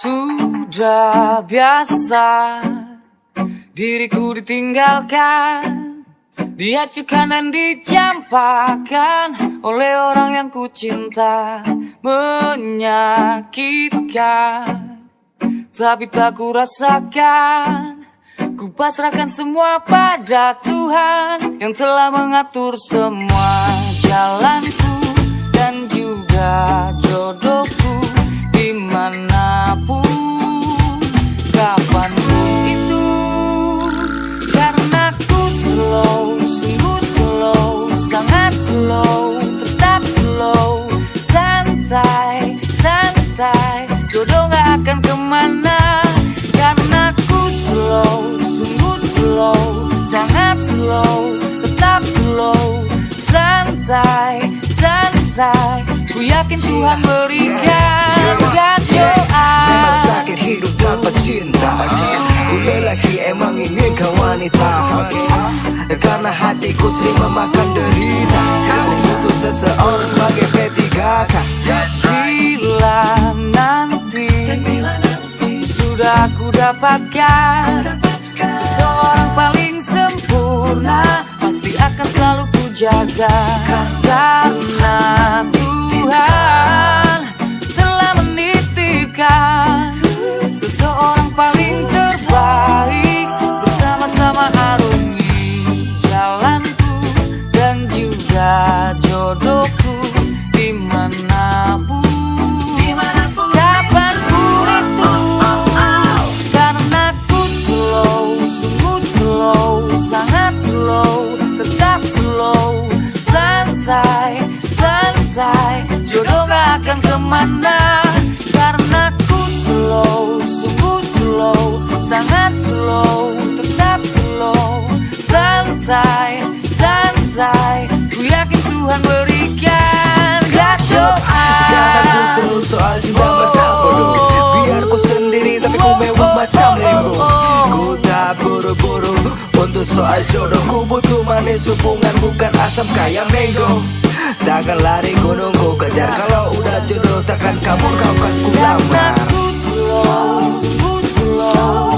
Sudah biasa diriku ditinggalkan, diacukan dan dicampakkan oleh orang yang ku cinta. Menyakitkan, tapi tak ku rasakan. Ku pasrahkan semua pada Tuhan yang telah mengatur semua jalanku dan juga jodohku dimanapun, kapanpun itu. Karena ku slow, sungguh slow, sangat slow, tetap slow, santai, santai, jodoh gak akan kemana. Karena ku slow, sungguh slow, sangat slow, tetap slow, santai, santai, ku yakin Tuhan berikan kejodohan. Memang sakit hidup tanpa cinta. Ku lelaki emang ingin kau wanita, karena hatiku sering memakan derita dan butuh seseorang sebagai P3K. Bila nanti sudah ku dapatkan seseorang paling sempurna, pasti akan selalu ku jaga. Karena Tuhan telah menitipkan seseorang paling terbaik, bersama-sama arungi jalanku dan juga jodohku dimanapun, kapanpun itu. Karena ku slow, sungguh slow, sangat slow, tetap slow, santai, santai, jodoh gak akan kemana. Karena ku slow, sungguh slow, sangat slow, tetap slow, santai, santai, ku yakin Tuhan berikan kejodohan. Karena ku seru soal cinta masa bodoh, biar ku sendiri tapi ku mewah macam limbo. Ku tak buru-buru untuk soal jodoh, ku butuh manis hubungan bukan asam kayak mango. Takkan lari gunung ku kejar, kalau udah jodoh takkan kabur kau kan ku lamar. Karena ku slow, sungguh slow,